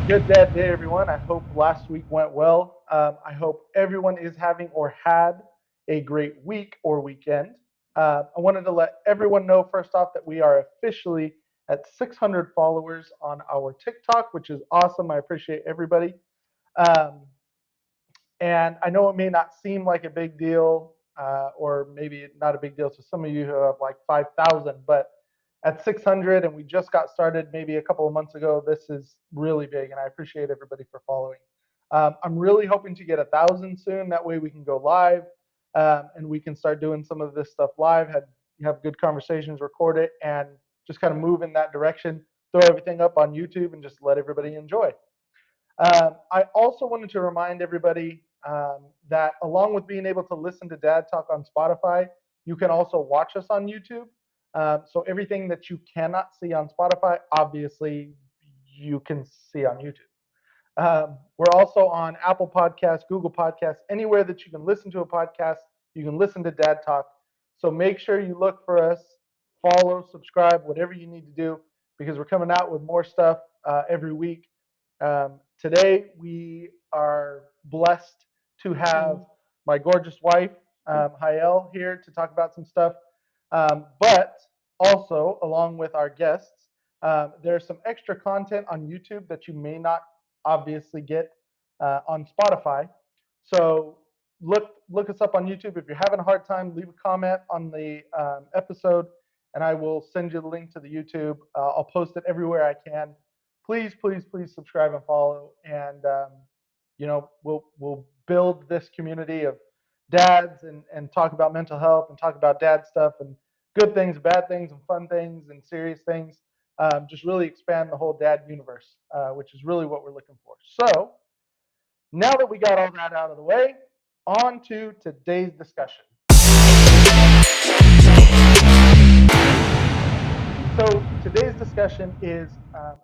Good dad day, everyone. I hope last week went well. I hope everyone is having or had a great week or weekend. I wanted to let everyone know first off that we are officially at 600 followers on our TikTok, which is awesome. I appreciate everybody. Um, and I know it may not seem like a big deal, or maybe not a big deal to some of you who have like 5,000, but at 600 and we just got started maybe a couple of months ago, this is really big, and I appreciate everybody for following. I'm really hoping to get 1,000 soon. That way we can go live, and we can start doing some of this stuff live, have good conversations, record it, and just kind of move in that direction. Throw everything up on YouTube and just let everybody enjoy. I also wanted to remind everybody that along with being able to listen to Dad Talk on Spotify, you can also watch us on YouTube. So everything that you cannot see on Spotify, obviously, you can see on YouTube. We're also on Apple Podcasts, Google Podcasts, anywhere that you can listen to a podcast, you can listen to Dad Talk. So make sure you look for us, follow, subscribe, whatever you need to do, because we're coming out with more stuff every week. Today, we are blessed to have my gorgeous wife, Hayel, here to talk about some stuff. But also, along with our guests, there's some extra content on YouTube that you may not obviously get on Spotify. So look us up on YouTube. If you're having a hard time, leave a comment on the episode, and I will send you the link to the YouTube. I'll post it everywhere I can. Please, please, please subscribe and follow, and we'll build this community of dads and talk about mental health and talk about dad stuff and good things, bad things, and fun things and serious things. Just really expand the whole dad universe, which is really what we're looking for. So now that we got all that out of the way, on to today's discussion. So today's discussion is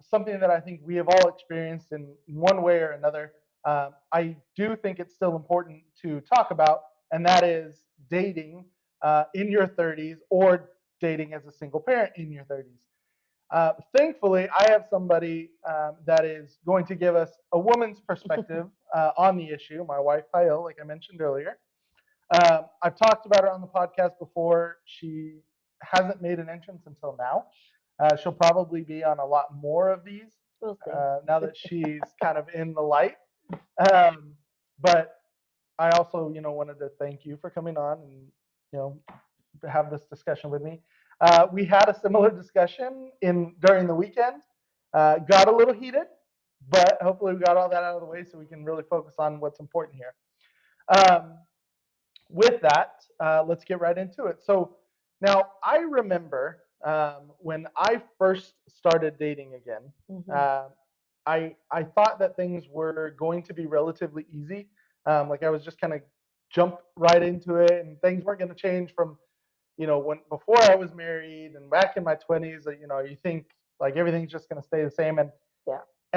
something that I think we have all experienced in one way or another. I do think it's still important to talk about, and that is dating in your 30s or dating as a single parent in your 30s. Thankfully, I have somebody that is going to give us a woman's perspective on the issue, my wife, Hayel, like I mentioned earlier. I've talked about her on the podcast before. She hasn't made an entrance until now. She'll probably be on a lot more of these now that she's kind of in the light. Um, but I also, wanted to thank you for coming on and, you know, have this discussion with me. We had a similar discussion during the weekend. Got a little heated, but hopefully we got all that out of the way so we can really focus on what's important here. Um, with that, let's get right into it. So now I remember when I first started dating again, I thought that things were going to be relatively easy. Like I was just kind of jump right into it, and things weren't going to change from when before I was married and back in my 20s. You think like everything's just going to stay the same, and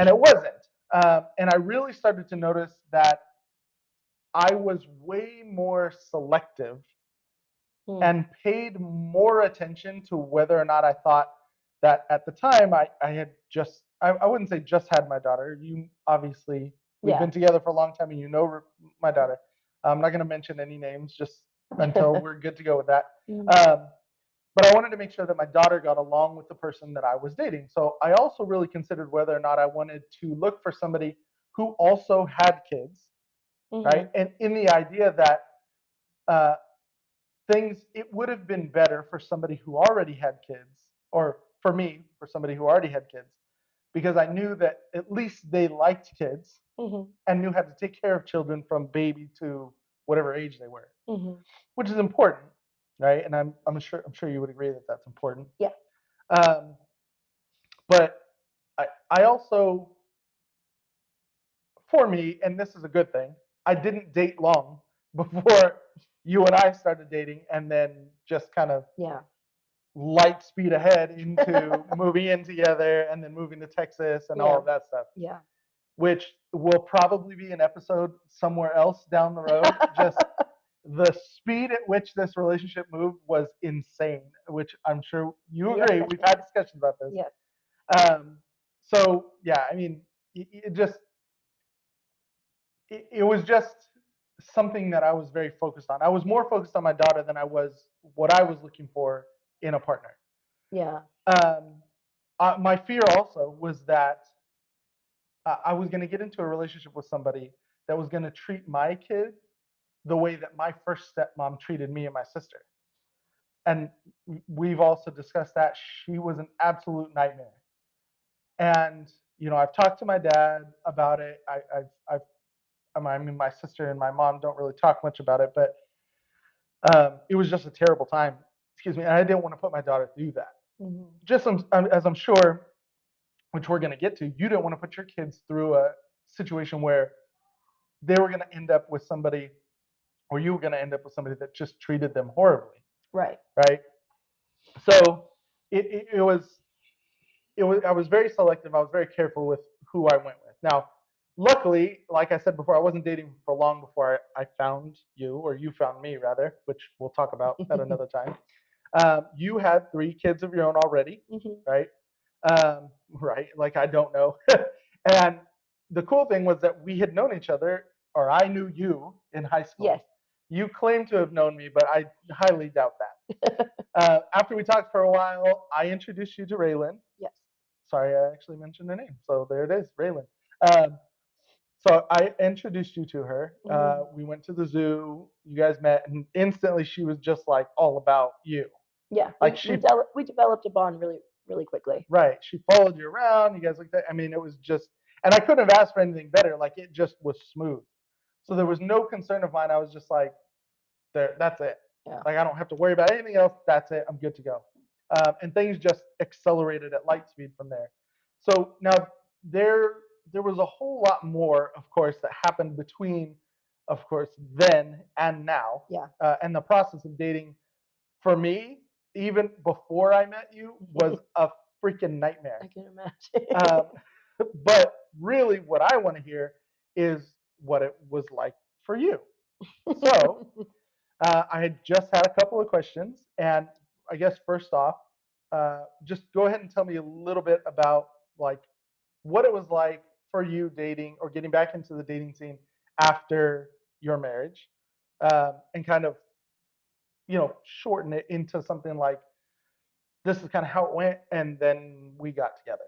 it wasn't. And I really started to notice that I was way more selective and paid more attention to whether or not I thought that at the time I had just, I wouldn't say just had my daughter. You obviously, we've been together for a long time and my daughter. I'm not going to mention any names just until we're good to go with that. But I wanted to make sure that my daughter got along with the person that I was dating. So I also really considered whether or not I wanted to look for somebody who also had kids, right? And in the idea that uh, it would have been better for somebody who already had kids, or for me, for somebody who already had kids, because I knew that at least they liked kids and knew how to take care of children from baby to whatever age they were, which is important, right? And I'm sure you would agree that that's important. Um, but I also, for me, and this is a good thing, I didn't date long before you and I started dating, and then just kind of light speed ahead into moving in together and then moving to Texas and all of that stuff, which will probably be an episode somewhere else down the road. Just the speed at which this relationship moved was insane, which I'm sure you agree. We've had discussions about this. Um, so yeah, I mean, it just it was just something that I was very focused on. I was more focused on my daughter than I was what I was looking for in a partner. Yeah. Um, my fear also was that I was going to get into a relationship with somebody that was going to treat my kid the way that my first stepmom treated me and my sister. And we've also discussed that she was an absolute nightmare. And I've talked to my dad about it. I mean, my sister and my mom don't really talk much about it, but it was just a terrible time. Excuse me, and I didn't want to put my daughter through that. Mm-hmm. Just as I'm sure, which we're going to get to, you didn't want to put your kids through a situation where they were going to end up with somebody, or you were going to end up with somebody that just treated them horribly, Right. right? So it was I was very selective. I was very careful with who I went with. Now, luckily, like I said before, I wasn't dating for long before I found you, or you found me rather, which we'll talk about at another time. You had 3 kids of your own already, Mm-hmm. right? Right, like I don't know. And the cool thing was that we had known each other, or I knew you in high school. Yes. You claim to have known me, but I highly doubt that. After we talked for a while, I introduced you to Raylan. Yes. Sorry, I actually mentioned her name. So there it is, Raylan. Um, so I introduced you to her. Mm-hmm. We went to the zoo. You guys met, and instantly she was just like all about you. Yeah. Like We developed a bond really really quickly. right, she followed you around. You guys like that. I mean, it was just, and I couldn't have asked for anything better. Like it just was smooth. So there was no concern of mine. I was just like, there, that's it. Yeah. Like I don't have to worry about anything else. That's it. I'm good to go. And things just accelerated at light speed from there. So now there there was a whole lot more, of course, that happened between, of course, then and now, Yeah. and the process of dating for me, even before I met you, was a freaking nightmare. I can imagine. Um, but really, what I want to hear is what it was like for you. So I had just had a couple of questions, and I guess first off, just go ahead and tell me a little bit about like what it was like for you dating or getting back into the dating scene after your marriage, and kind of shorten it into something like this is kind of how it went, and then we got together.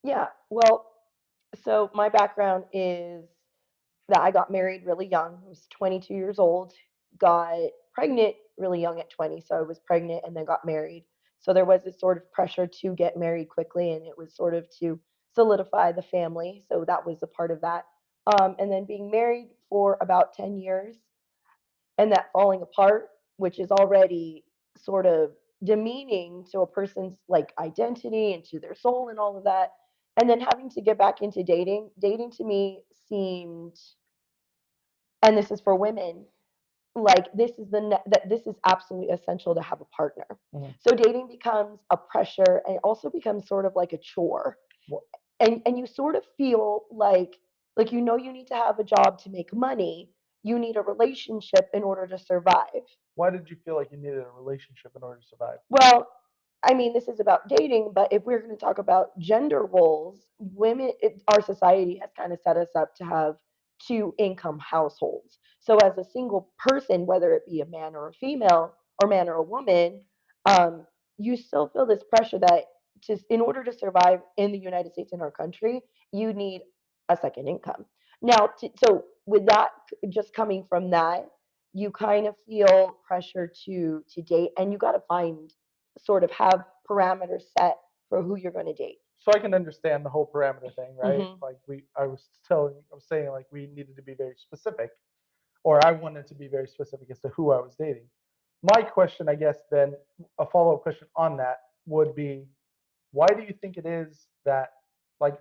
Yeah. Well, so my background is that I got married really young. I was 22 years old, got pregnant really young at 20. So I was pregnant and then got married. So there was this sort of pressure to get married quickly, and it was sort of to solidify the family. So that was a part of that. And then being married for about 10 years and that falling apart, which is already sort of demeaning to a person's like identity and to their soul and all of that. And then having to get back into dating to me seemed, and this is for women, like that this is absolutely essential to have a partner. Mhm. So dating becomes a pressure, and it also becomes sort of like a chore. Wh- And you sort of feel like you need to have a job to make money. You need a relationship in order to survive. Why did you feel like you needed a relationship in order to survive? Well, I mean, this is about dating, but if we're going to talk about gender roles, our society has kind of set us up to have two income households. So, as a single person, whether it be a man or a female, or man or a woman, um, you still feel this pressure that in order to survive in the United States, in our country, you need a second income. Now, so with that, just coming from that, you kind of feel pressure to date, and you got to find sort of have parameters set for who you're going to date. So I can understand the whole parameter thing, right? Mm-hmm. Like I was saying like we needed to be very specific, or I wanted to be very specific as to who I was dating. My question, I guess, then a follow up question on that would be, why do you think it is that like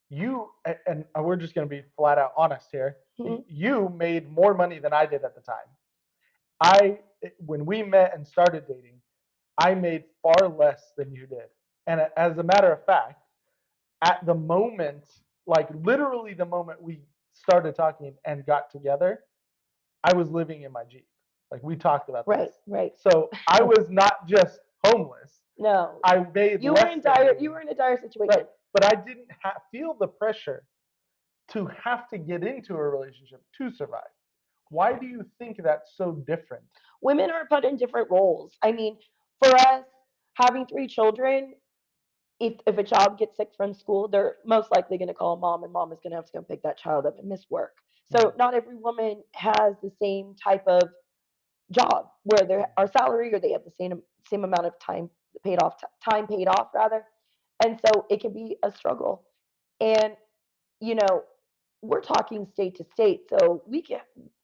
you and we're just going to be flat out honest here, Mm-hmm. you made more money than I did at the time. I when we met and started dating, I made far less than you did. And as a matter of fact, at the moment, like literally the moment we started talking and got together, I was living in my Jeep. Like we talked about Right, this. right. So I was not just homeless. No. I made You were less in than dire. you. You were in a dire situation. Right. But I didn't feel the pressure to have to get into a relationship to survive. Why do you think that's so different? Women are put in different roles. I mean, for us, having three children, if a child gets sick from school, they're most likely going to call mom, and mom is going to have to go pick that child up and miss work. So not every woman has the same type of job where they are salary or they have the same amount of time paid off rather, and so it can be a struggle. And you know, we're talking state to state, so we can.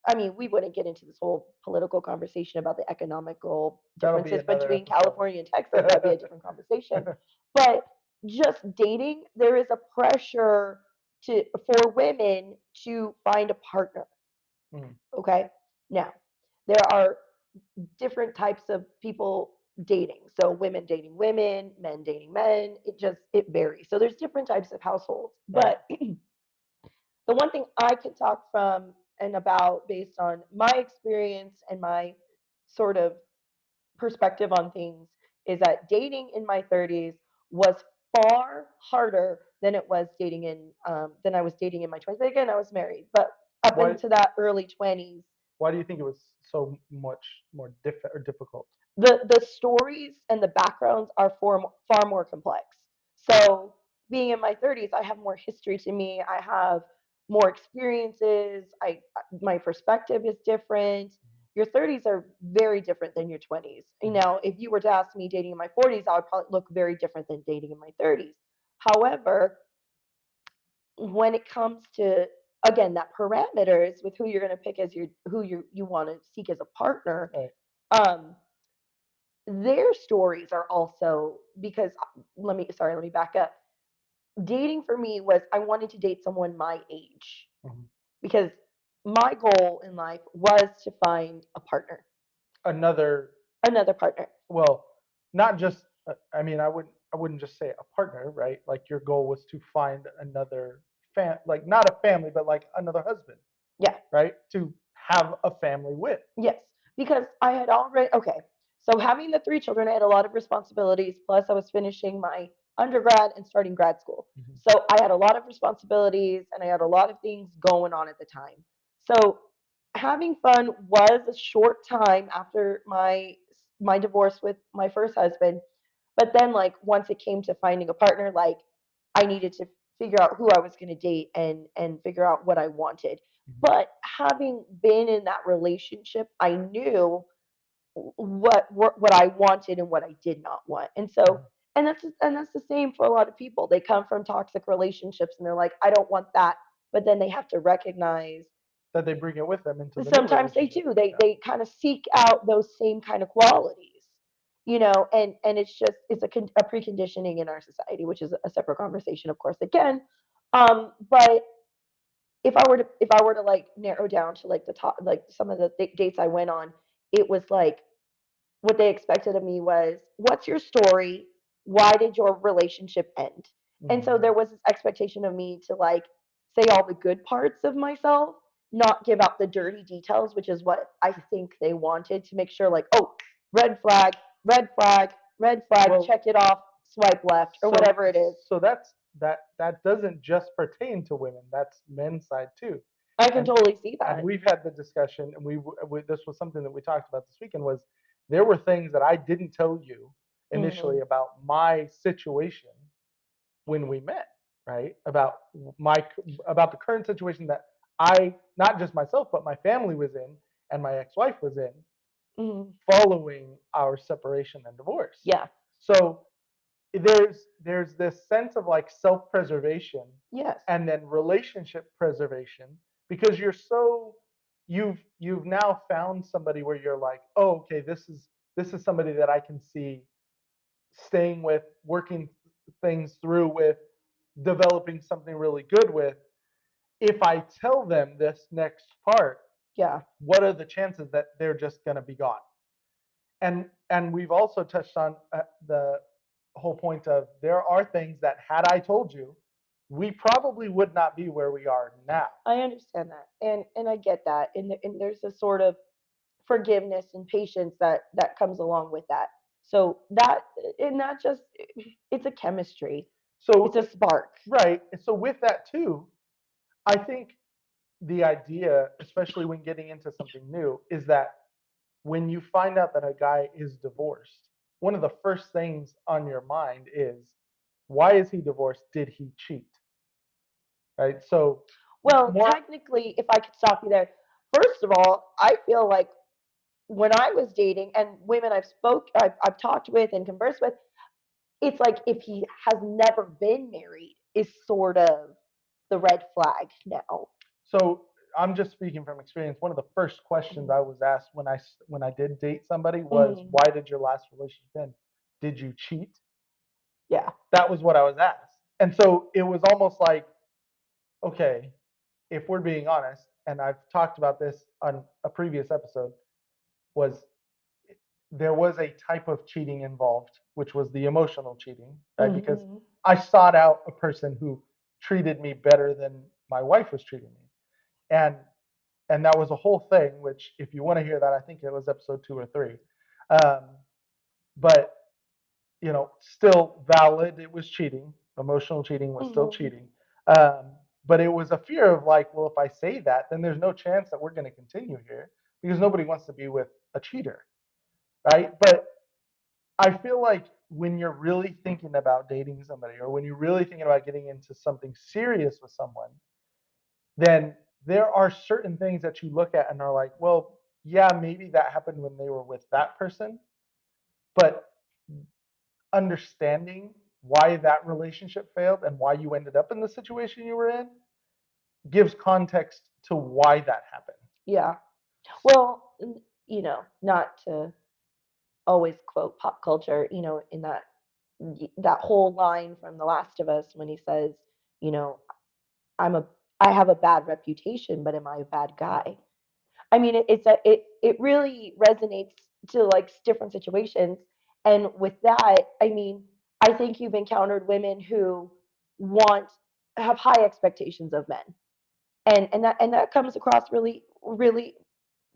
I mean, we wouldn't get into this whole political conversation about the economical That'll be differences another between episode. California and Texas. That'd be a different conversation. But just dating, there is a pressure for women to find a partner. Mm. Okay, now there are different types of people dating. So women dating women, men dating men. It varies. So there's different types of households. Right. But the one thing I could talk from and about based on my experience and my sort of perspective on things is that dating in my 30s was far harder than it was dating in than I was dating in my 20s. But again, I was married. But up Why into that early 20s, why do you think it was so much more difficult? the stories and the backgrounds are far more complex. So being in my 30s, I have more history to me. I have more experiences. I My perspective is different. Your 30s are very different than your 20s. You know, if you were to ask me dating in my 40s, I would probably look very different than dating in my 30s. However, when it comes to again that parameters with who you're going to pick as your who you want to seek as a partner, Right. um, their stories are also because let me back up. Dating for me was I wanted to date someone my age Mhm. because my goal in life was to find a partner, Another, another partner. well, not just I mean, I wouldn't just say a partner, right? Like your goal was to find another like not a family, but like another husband, Yeah. right? To have a family with. Yes, because I had already okay. So having the three children, I had a lot of responsibilities. Plus, I was finishing my undergrad and starting grad school. Mhm. So I had a lot of responsibilities and I had a lot of things going on at the time. So having fun was a short time after my divorce with my first husband. But then, like once it came to finding a partner, like I needed to figure out who I was going to date and figure out what I wanted. Mhm. But having been in that relationship, I knew what I wanted and what I did not want. And so Mhm. and that's the same for a lot of people. They come from toxic relationships and they're like, I don't want that. But then they have to recognize That they bring it with them into the new sometimes they relationship. do. They Yeah. they kind of seek out those same kind of qualities, and it's a preconditioning in our society, which is a separate conversation, of course. Again, but if I were to like narrow down to like the top, like some of the dates I went on, it was like what they expected of me was, what's your story? Why did your relationship end? And so Mhm. there was this expectation of me to like say all the good parts of myself, not give out the dirty details, which is what I think they wanted to make sure like, oh, red flag, red flag, red flag, Well, check it off, swipe left or so whatever it is. so that doesn't just pertain to women. That's men's side too. I can And totally see and that. we've had the discussion, and this was something that we talked about this weekend. Was there were things that I didn't tell you initially Hmm. about my situation when we met, right? My about the current situation that I, not just myself but my family was in and my ex-wife was in Hmm. following our separation and divorce. Yeah. So there's this sense of like self-preservation Yes. and then relationship preservation because you've now found somebody where you're like, oh, okay, this is somebody that I can see staying with, working things through with, developing something really good with. If I tell them this next part, Yeah. what are the chances that they're just going to be gone? And we've also touched on the whole point of there are things that had I told you, we probably would not be where we are now. I understand that, and I get that, and there's a sort of forgiveness and patience that comes along with that. So that and that just it's a chemistry. It's So a spark. right. So with that too, I think the idea, especially when getting into something new, is that when you find out that a guy is divorced, one of the first things on your mind is, why is he divorced? Did he cheat? Right. So Well, more. technically, if I could stop you there, first of all, I feel like when I was dating and women I've talked with and conversed with, it's like if he has never been married is sort of the red flag now. So I'm just speaking from experience. One of the first questions I was asked when I did date somebody was, Mm, "Why did your last relationship end? Did you cheat?" yeah. That was what I was asked, and so it was almost like, okay, if we're being honest, and I've talked about this on a previous episode, was there was a type of cheating involved, which was the emotional cheating, right? Because Hmm. I sought out a person who treated me better than my wife was treating me, and that was a whole thing. Which, if you want to hear that, I think it was episode 2 or 3. Um, but still valid. It was cheating. Emotional cheating was still Hmm. cheating. Um, but it was a fear of like, well, if I say that, then there's no chance that we're going to continue here because nobody wants to be with a cheater, right? But I feel like when you're really thinking about dating somebody or when you're really thinking about getting into something serious with someone, then there are certain things that you look at and are like, well, yeah, maybe that happened when they were with that person, but understanding why that relationship failed and why you ended up in the situation you were in gives context to why that happened. Yeah. Well, not to always quote pop culture, in that whole line from The Last of Us when he says, you know, I'm a I have a bad reputation, but am I a bad guy? I mean, it really resonates to like different situations, and with that, I mean, I think you've encountered women who want have high expectations of men, and that comes across really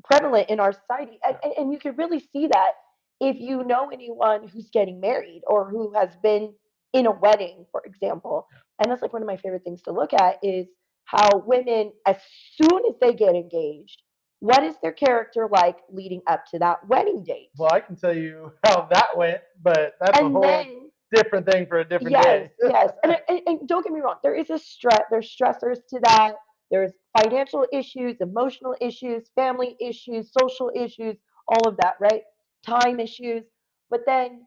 prevalent in our society. And you can really see that if you know anyone who's getting married or who has been in a wedding, for example. And that's like one of my favorite things to look at is how women, as soon as they get engaged, what is their character like leading up to that wedding date? Well, I can tell you how that went, but that's a And whole then different thing for a different yes, day. yes, and don't get me wrong. There is a stress. There's stressors to that. There's financial issues, emotional issues, family issues, social issues, all of that, right? Time issues. But then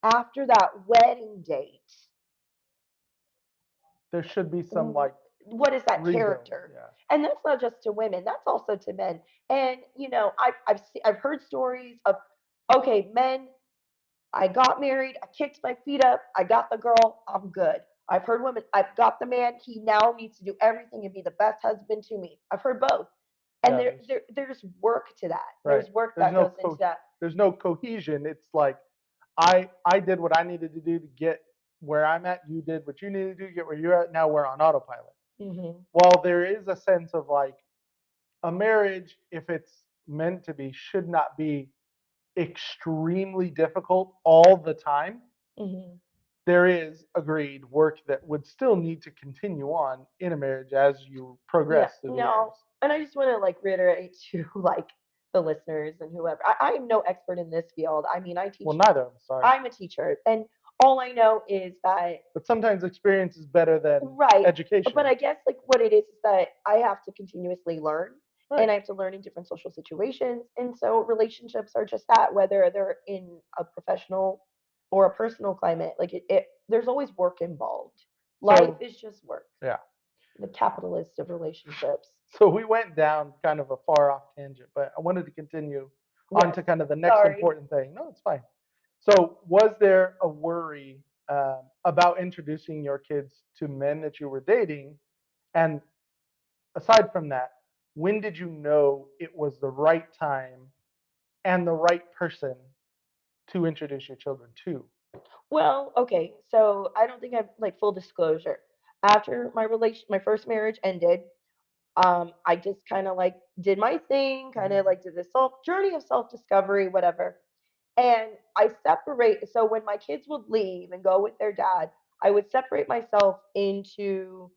after that wedding date, There should be some like what is that rebuild. character? Yeah. And that's not just to women. That's also to men. And I've heard stories of okay, men I got married, I kicked my feet up, I got the girl, I'm good. I've heard women, I've got the man, he now needs to do everything and be the best husband to me. I've heard both. And Yeah. there's work to that. Right. There's work There's that no goes into that. there's no cohesion. It's like I did what I needed to do to get where I'm at. You did what you needed to do to get where you're at. Now we're on autopilot. Hmm. While there is a sense of like a marriage, if it's meant to be, should not be extremely difficult all the time. Hmm. There is agreed work that would still need to continue on in a marriage as you Yeah, progress through the no. years. And I just want to like reiterate to like the listeners and whoever. I am no expert in this field. I mean, Well, neither of us are. I'm a teacher, and all I know is that But sometimes experience is better than right. But education. I guess like what it is that I have to continuously learn Right. and I have to learn in different social situations. And so relationships are just that, whether they're in a professional or a personal climate, like there's always work involved. Life So, is just work, yeah. the capitalist of relationships. So we went down kind of a far off tangent, but I wanted to continue on Yes. to kind of the next Sorry. important thing. No, it's fine. So, was there a worry about introducing your kids to men that you were dating? And aside from that, when did you know it was the right time and the right person to introduce your children to? Well, okay. So I don't think I've like full disclosure. After my first marriage ended, I just kind of like did my thing, kind of Mhm. like did this self journey of self discovery, whatever. And I separate, so when my kids would leave and go with their dad, I would separate myself into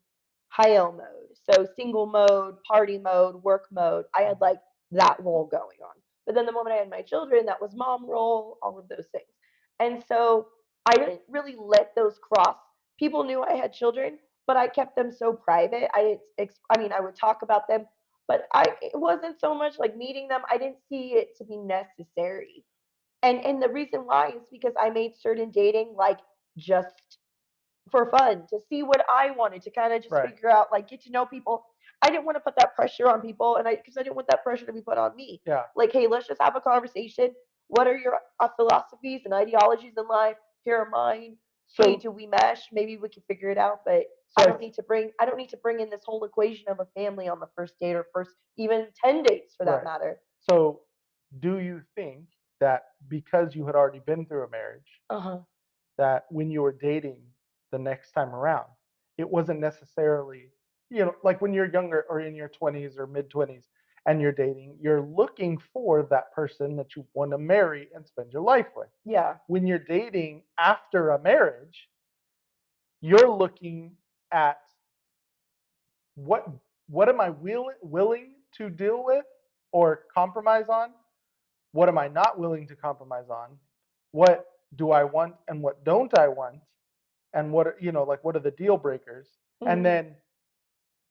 high L mode. So single mode, party mode, work mode. I had like that role going on. But then the moment I had my children, that was mom role, all of those things. And so I didn't really let those cross. People knew I had children, but I kept them so private. I mean, I would talk about them, but it wasn't so much like meeting them. I didn't see it to be necessary. And the reason why is because I made certain dating like just for fun to see what I wanted to kind of just Right. figure out, like get to know people. I didn't want to put that pressure on people, and because I didn't want that pressure to be put on me. Yeah. Like, hey, let's just have a conversation. What are your philosophies and ideologies in life? Here are mine. Hey, So do we mesh? Maybe we can figure it out. But so I don't need to bring in this whole equation of a family on the first date or first even 10 dates for that right. matter. So do you think that because you had already been through a marriage, Uh huh. that when you were dating the next time around, it wasn't necessarily, like when you're younger or in your 20s or mid 20s and you're dating, you're looking for that person that you want to marry and spend your life with. Yeah. When you're dating after a marriage, you're looking at what what am I willing to deal with or compromise on? What am I not willing to compromise on? What do I want and what don't I want? And like what are the deal breakers? And Hmm. then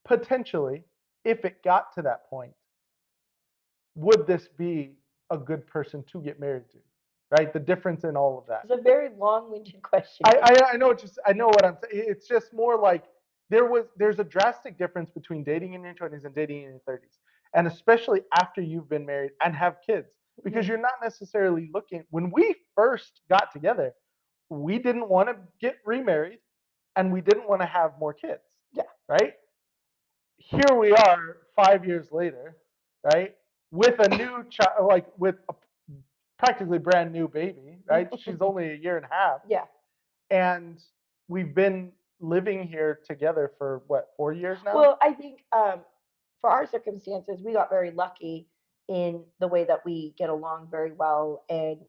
potentially, if it got to that point, would this be a good person to get married to? Right? The difference in all of that. It's a very long-winded question. I know I know what I'm saying. It's just more like there's a drastic difference between dating in your 20s and dating in your 30s, and especially after you've been married and have kids, because Mhm. you're not necessarily looking. When we first got together, we didn't want to get remarried, and we didn't want to have more kids, Yeah. right? Here we are 5 years later, right? With a new child, like with a practically brand new baby, right? She's only a year and a half, Yeah. and we've been living here together for what, 4 years now? Well, I think for our circumstances, we got very lucky in the way that we get along very well, and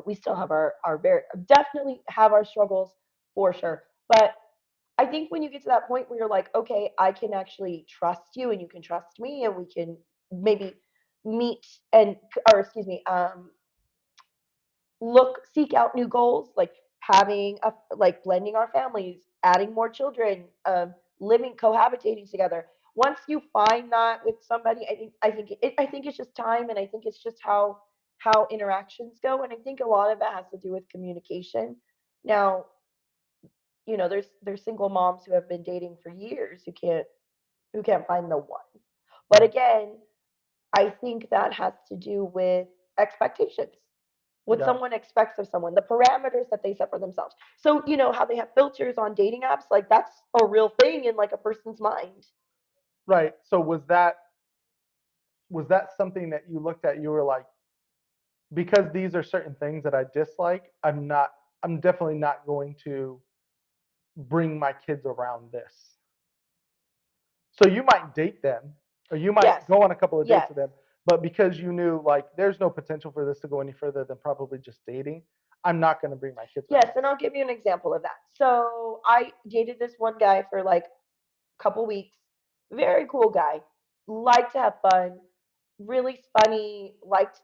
we still have our very definitely have our struggles for sure. But I think when you get to that point where you're like, okay, I can actually trust you, and you can trust me, and we can maybe meet and or excuse me, seek out new goals, like having a like blending our families, adding more children, living cohabitating together. Once you find that with somebody, I think it's just time, and I think it's just how interactions go, and I think a lot of it has to do with communication. Now, there's single moms who have been dating for years who can't find the one. But Mm. again, I think that has to do with expectations, what Yeah, someone expects of someone, the parameters that they set for themselves. So, how they have filters on dating apps, like that's a real thing in like a person's mind. right. So was that something that you looked at? You were like, because these are certain things that I dislike. I'm definitely not going to bring my kids around this. So you might date them, or you Yes. might go on a couple of dates Yes. with them, but because you knew like there's no potential for this to go any further than probably just dating, I'm not going to bring my kids around Yes, and this. I'll give you an example of that. So I dated this one guy for like a couple weeks. Very cool guy. Liked to have fun. Really funny. Liked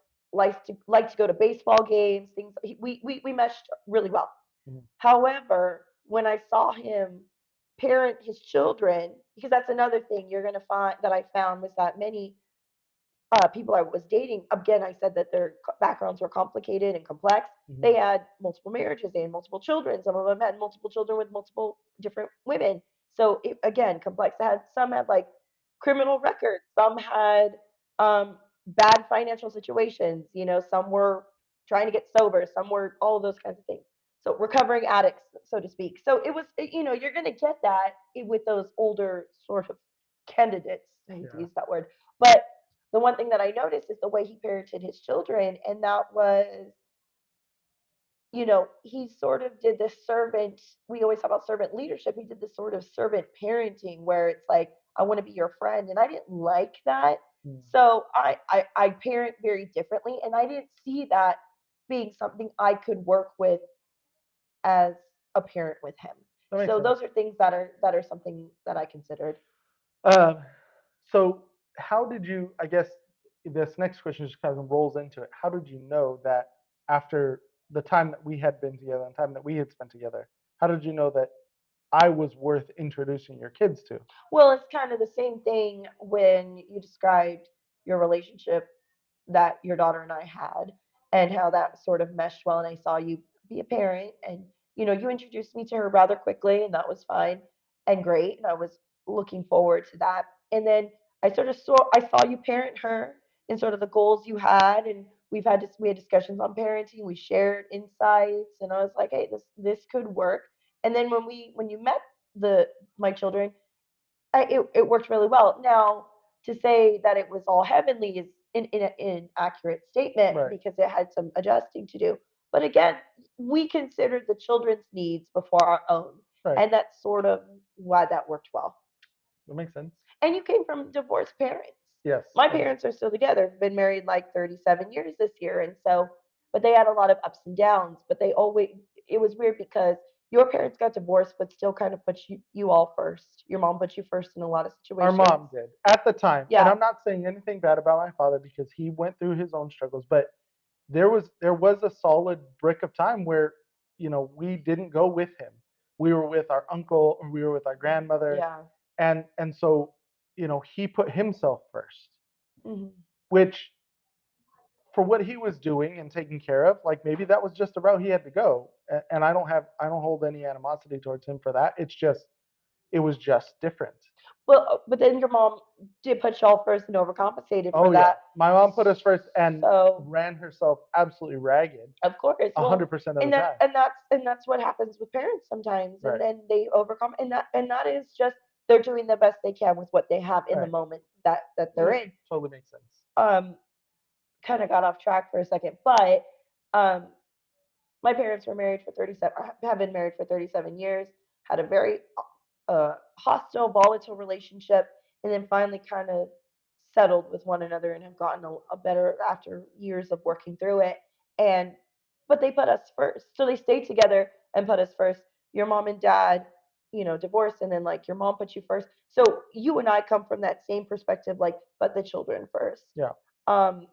to go to baseball games. Things. We meshed really well. Mhm. However, when I saw him parent his children, because that's another thing you're going to find that I found was that many people I was dating, again, I said that their backgrounds were complicated and complex. Mhm. They had multiple marriages, they had multiple children. Some of them had multiple children with multiple different women. So again, complex. Some had like criminal records. Some had bad financial situations. Some were trying to get sober. Some were all of those kinds of things. So recovering addicts, so to speak. So it was, you're going to get that with those older sort of candidates. I hate to Yeah. use that word, but the one thing that I noticed is the way he parented his children, and that was, he sort of did this servant. We always talk about servant leadership. He did this sort of servant parenting where it's like, I want to be your friend, and I didn't like that. Mm. So I parent very differently, and I didn't see that being something I could work with as a parent with him. That makes So sense. those are things that are something that I considered. Um, so how did you? I guess this next question just kind of rolls into it. How did you know that after the time that we had been together and time that we had spent together, how did you know that I was worth introducing your kids to? Well, it's kind of the same thing when you described your relationship that your daughter and I had and how that sort of meshed well. And I saw you be a parent and, you introduced me to her rather quickly and that was fine and great. And I was looking forward to that. And then I saw you parent her and sort of the goals you had. And we had discussions on parenting. We shared insights and I was like, hey, this could work. And then when you met the my children, it worked really well. Now, to say that it was all heavenly is an inaccurate statement Right, because it had some adjusting to do. But again, we considered the children's needs before our own, right. and that's sort of why that worked well. That makes sense. And you came from divorced parents. Yes, My yes. parents are still together, been married like 37 years this year. And so, but they had a lot of ups and downs. But it was weird because your parents got divorced, but still kind of put you all first. Your mom put you first in a lot of Our situations. mom did at the time, and Yeah. I'm not saying anything bad about my father because he went through his own struggles, but there was a solid brick of time where we didn't go with him. We were with our uncle or we were with our grandmother, Yeah. and so he put himself first, Hmm. which for what he was doing and taking care of, like maybe that was just the route he had to go. And I don't hold any animosity towards him for that. It was just different. But then your mom did put y'all first and overcompensated for Oh yeah, that. my mom put us first and So ran herself absolutely ragged of course, a well, 100% of the and that time. and that's what happens with parents sometimes, and Right, then they overcome, and that is just they're doing the best they can with what they have in the right. moment that they're It in. totally makes sense. Um, Kind of got off track for a second, but um, my parents were married for 37, have been married for 37 years, had a very hostile, volatile relationship, and then finally kind of settled with one another and have gotten a better after years of working through it. And but they put us first, so they stayed together and put us first. Your mom and dad, divorced, and then like your mom put you first. So you and I come from that same perspective, like put the children first. Yeah. Um,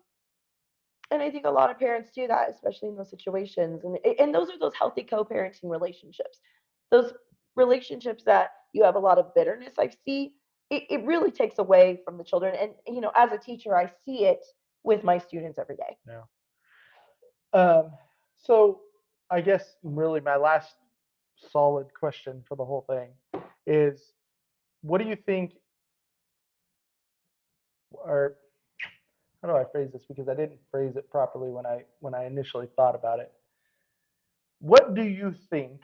and I think a lot of parents do that, especially in those situations. And those are those healthy co-parenting relationships. Those relationships that you have a lot of bitterness, I see, it really takes away from the children. And as a teacher, I see it with my students every day. Yeah. Um, so I guess really my last solid question for the whole thing is, what do you think, or how do I phrase this? Because I didn't phrase it properly when I initially thought about it. What do you think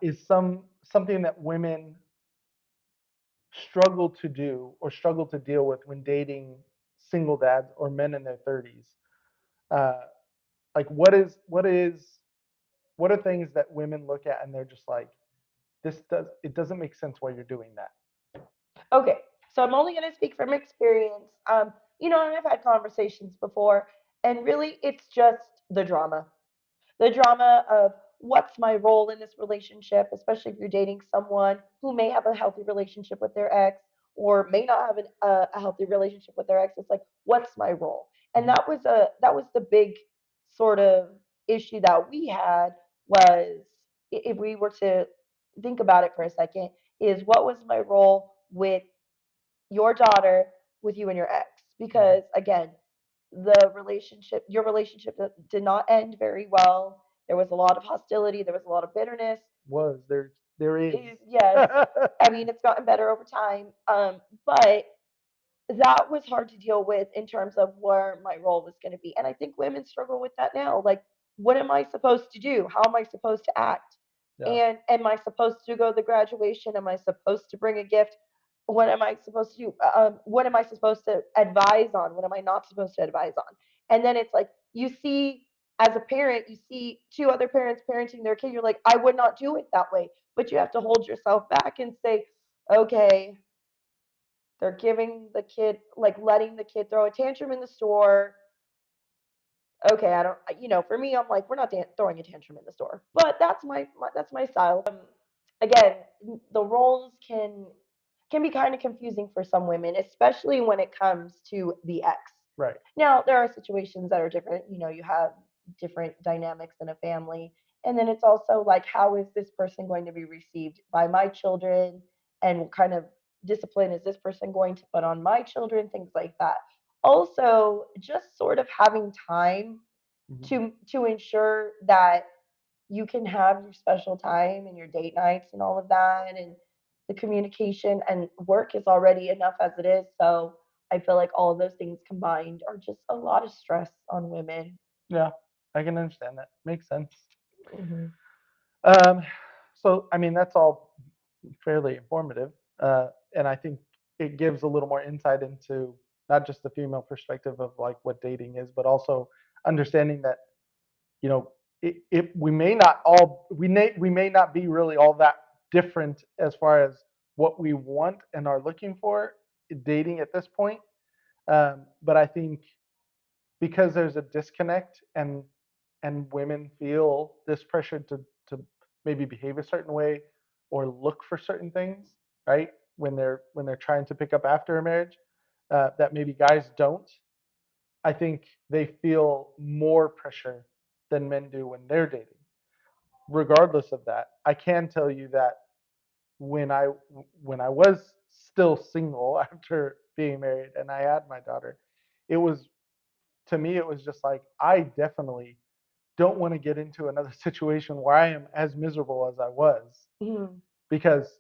is something that women struggle to do or struggle to deal with when dating single dads or men in their 30s? Uh, like what are things that women look at and they're just like, it doesn't make sense why you're doing that. Okay, so I'm only going to speak from experience. And I've had conversations before, and really, it's just the drama of what's my role in this relationship, especially if you're dating someone who may have a healthy relationship with their ex or may not have a healthy relationship with their ex. It's like, what's my role? And Mhm. that was the big sort of issue that we had was if we were to think about it for a second, is what was my role with your daughter with you and your ex? Mhm. Because again, your relationship did not end very well. There was a lot of hostility. There was a lot of bitterness. Was there is. Yes, I mean it's gotten better over time. But that was hard to deal with in terms of where my role was going to be. And I think women struggle with that now. Like, what am I supposed to do? How am I supposed to act? Yeah. And am I supposed to go to the graduation? Am I supposed to bring a gift? What am I supposed to do? What am I supposed to advise on? What am I not supposed to advise on? And then it's like, you see, as a parent, you see two other parents parenting their kid. You're like, I would not do it that way. But you have to hold yourself back and say, okay, they're giving the kid, like letting the kid throw a tantrum in the store. okay, I don't, for me, I'm like, we're not throwing a tantrum in the store, but that's my style. Again, the roles can be kind of confusing for some women, especially when it comes to the ex. Right. Now, there are situations that are different. You have different dynamics in a family. And then it's also like, how is this person going to be received by my children? And what kind of discipline is this person going to put on my children? Things like that. Also, just sort of having time Mhm. to ensure that you can have your special time and your date nights and all of that, and the communication and work is already enough as it is. So I feel like all of those things combined are just a lot of stress on women. Yeah, I can understand that. Makes sense. Hmm. Um, so, I mean, that's all fairly informative, and I think it gives a little more insight into not just the female perspective of like what dating is, but also understanding that you know we may not all we may not be really all that different as far as what we want and are looking for in dating at this point. But I think because there's a disconnect and women feel this pressure to maybe behave a certain way or look for certain things, right? When they're trying to pick up after a marriage, that maybe guys don't. I think they feel more pressure than men do when they're dating. Regardless of that, I can tell you that when I when I was still single after being married and I had my daughter, it was to me it was just like I definitely don't want to get into another situation where I am as miserable as I was Hmm. because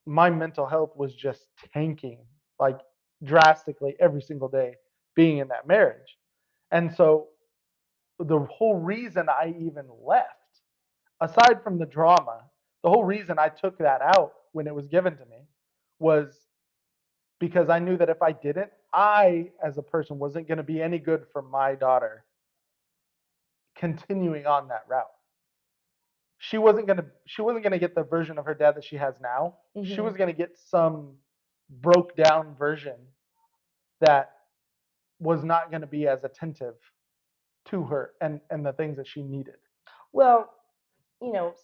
my mental health was just tanking like drastically every single day being in that marriage. And so the whole reason I even left, aside from the drama, the whole reason I took that out when it was given to me was because I knew that if I didn't, I, as a person, wasn't going to be any good for my daughter continuing on that route. She wasn't gonna get the version of her dad that she has now. She Hmm. was gonna get some broke down version that was not gonna be as attentive to her and the things that she needed. Well,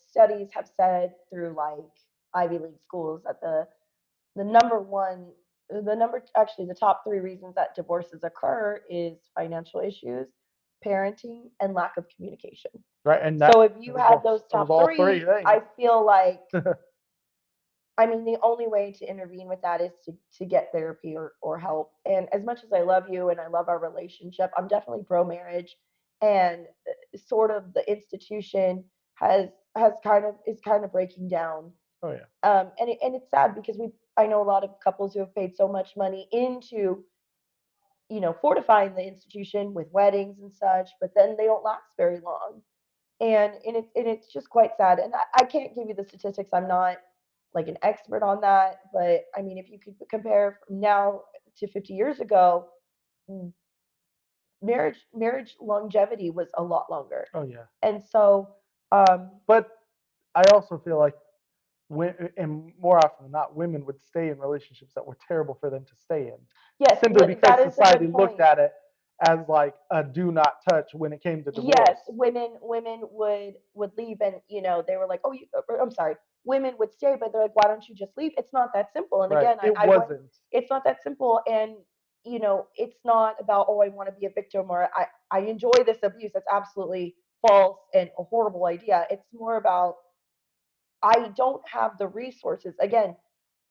studies have said through like Ivy League schools that the number one the number actually the top three reasons that divorces occur is financial issues, parenting, and lack of communication. Right. And So that if it you was had all those it was top all three three, things. I feel like, I mean, the only way to intervene with that is to get therapy or help. And as much as I love you and I love our relationship, I'm definitely pro marriage. And sort of the institution has kind of breaking down. Oh yeah. And it's sad because I know a lot of couples who have paid so much money into fortifying the institution with weddings and such, but then they don't last very long. And it's just quite sad. And I can't give you the statistics. I'm not like an expert on that, but I mean, if you could compare from now to 50 years ago, mm, marriage longevity was a lot longer. Oh yeah. And so, um, But I also feel like and more often than not, women would stay in relationships that were terrible for them to stay in, yes, simply because that is a society good looked point. at it as like a do not touch when it came to Yes, divorce. women would leave, and they were like, oh, I'm sorry, women would stay, but they're like, why don't you just leave? It's not that simple. And Right. again, It I went, wasn't. it's not that simple. And it's not about, oh, I want to be a victim, or I enjoy this abuse. That's absolutely false and a horrible idea. It's more about, I don't have the resources. Again,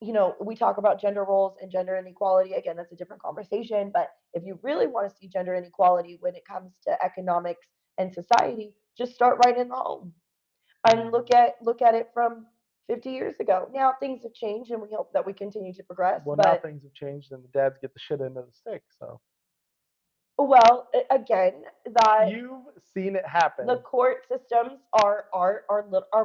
we talk about gender roles and gender inequality. Again, that's a different conversation. But if you really want to see gender inequality when it comes to economics and society, just start right in the home and Mhm. look at it from 50 years ago. Now things have changed, and we hope that we continue to progress. Well, now But things have changed, and the dads get the shit end of the stick. So well, again, that you've seen it the happen. court systems are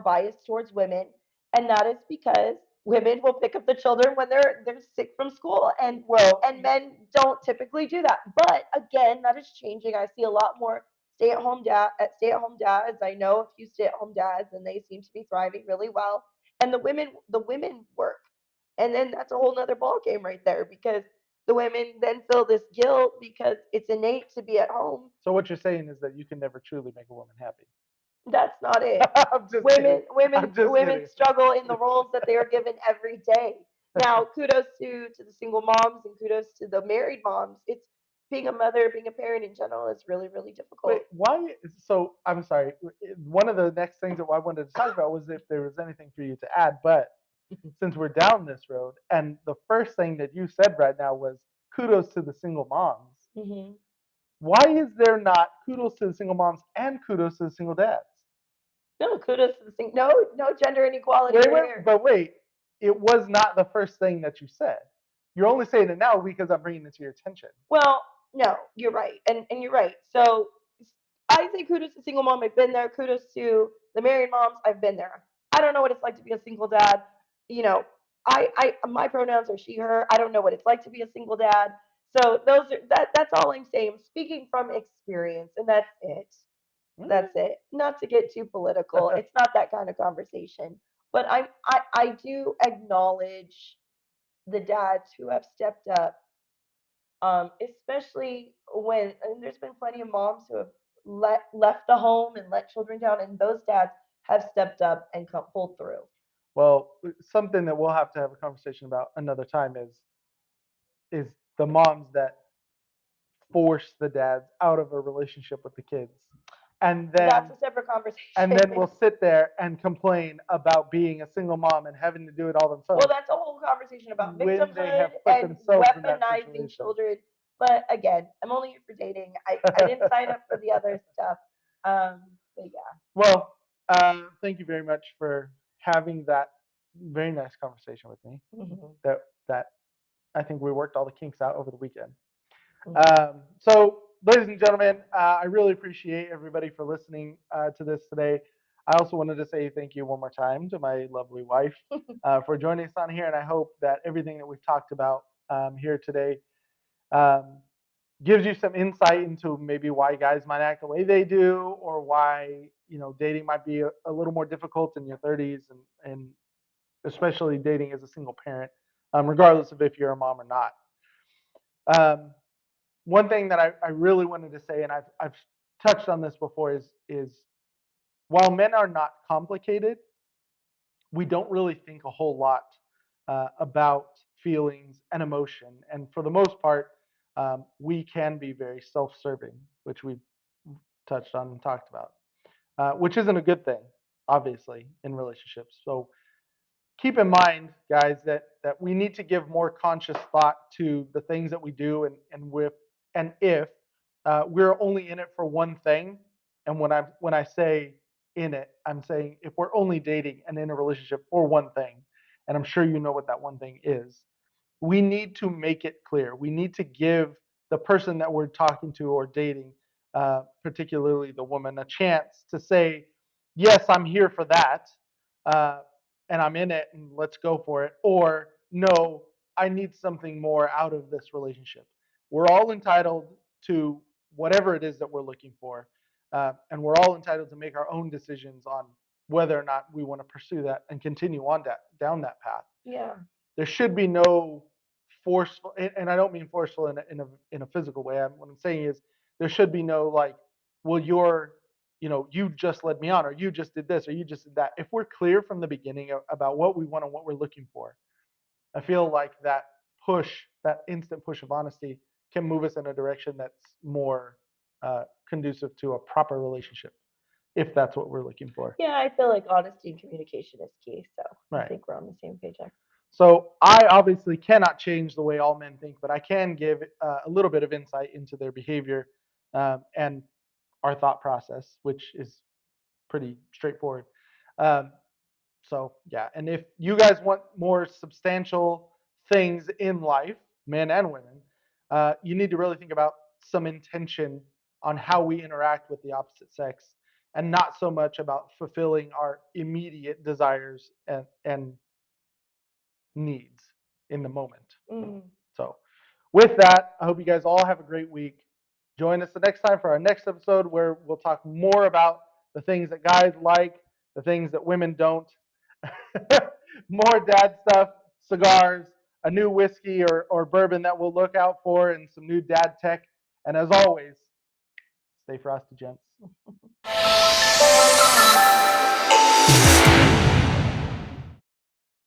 biased towards women, and that is because women will pick up the children when they're sick from school, and Well, men don't typically do that. But again, that is changing. I see a lot more stay-at-home dads. I know a few stay-at-home dads, and they seem to be thriving really well. And the women work, and then that's a whole nother ball game right there, because The women then feel this guilt because it's innate to be at home. So what you're saying is that you can never truly make a woman happy. That's not it. I'm just kidding. I'm just Women kidding. struggle in the roles that they are given every day. Now, kudos to the single moms and kudos to the married moms. It's being a mother, being a parent in general is really, really Wait, difficult. why? So I'm sorry. One of the next things that I wanted to talk about was if there was anything for you to add, but since we're down this road, and the first thing that you said right now was kudos to the single moms. Mm-hmm. Why is there not kudos to the single moms and kudos to the single dads? No, kudos to the single. No, no gender inequality Wait, wait, there. but wait. It was not the first thing that you said. You're only saying it now because I'm bringing it to your attention. Well, no, you're right, and you're right. So I say kudos to single mom. I've been there. Kudos to the married moms. I've been there. I don't know what it's like to be a single dad. You know, my pronouns are she, her. I don't know what it's like to be a single dad. So that's all I'm saying. I'm speaking from experience, and that's it. That's it. Not to get too political. It's not that kind of conversation. But I do acknowledge the dads who have stepped up, especially when and there's been plenty of moms who have left the home and let children down, and those dads have stepped up and pulled through. Well, something that we'll have to have a conversation about another time is the moms that force the dads out of a relationship with the kids. And That's then a separate and conversation. then we'll sit there and complain about being a single mom and having to do it all Well, themselves that's a whole conversation about when they victimhood have put and themselves in that weaponizing situation. children. But again, I'm only here for dating. I didn't sign up for the other stuff. But yeah. Well, thank you very much for having that very nice conversation with me. Mm-hmm. That I think we worked all the kinks out over the weekend. Mm-hmm. So, ladies and gentlemen, I really appreciate everybody for listening to this today. I also wanted to say thank you one more time to my lovely wife for joining us on here, and I hope that everything that we've talked about here today um, gives you some insight into maybe why guys might act the way they do, or why dating might be a little more difficult in your 30s, and especially dating as a single parent, regardless of if you're a mom or not. Um, One thing that I really wanted to say, and I've touched on this before, is while men are not complicated, we don't really think a whole lot about feelings and emotion. And for the most part, we can be very self-serving, which we've touched on and talked about, which isn't a good thing, obviously, in relationships. So keep in mind, guys, that we need to give more conscious thought to the things that we do, and if we're only in it for one thing. And when I say in it, I'm saying if we're only dating and in a relationship for one thing, and I'm sure you know what that one thing is, we need to make it clear. We need to give the person that we're talking to or dating, particularly the woman, a chance to say, yes, I'm here for that. Uh, and I'm in it and let's go for it. Or no, I need something more out of this relationship. We're all entitled to whatever it is that we're looking for. And we're all entitled to make our own decisions on whether or not we want to pursue that and continue on down that path. Yeah. There should be no forceful, and I don't mean forceful in a physical way. What I'm saying is there should be no like, well, you just led me on, or you just did this, or you just did that. If we're clear from the beginning about what we want and what we're looking for, I feel like that instant push of honesty, can move us in a direction that's more conducive to a proper relationship, if that's what we're looking for. Yeah, I feel like honesty and communication is key. So I Right. think we're on the same page there. So I obviously cannot change the way all men think, but I can give a little bit of insight into their behavior and our thought process, which is pretty straightforward. Um, so yeah, and if you guys want more substantial things in life, men and women, you need to really think about some intention on how we interact with the opposite sex, and not so much about fulfilling our immediate desires and needs in the moment. Mm. So, with that, I hope you guys all have a great week. Join us the next time for our next episode, where we'll talk more about the things that guys like, the things that women don't, more dad stuff, cigars, a new whiskey or bourbon that we'll look out for, and some new dad tech. And as always, stay frosty, gents.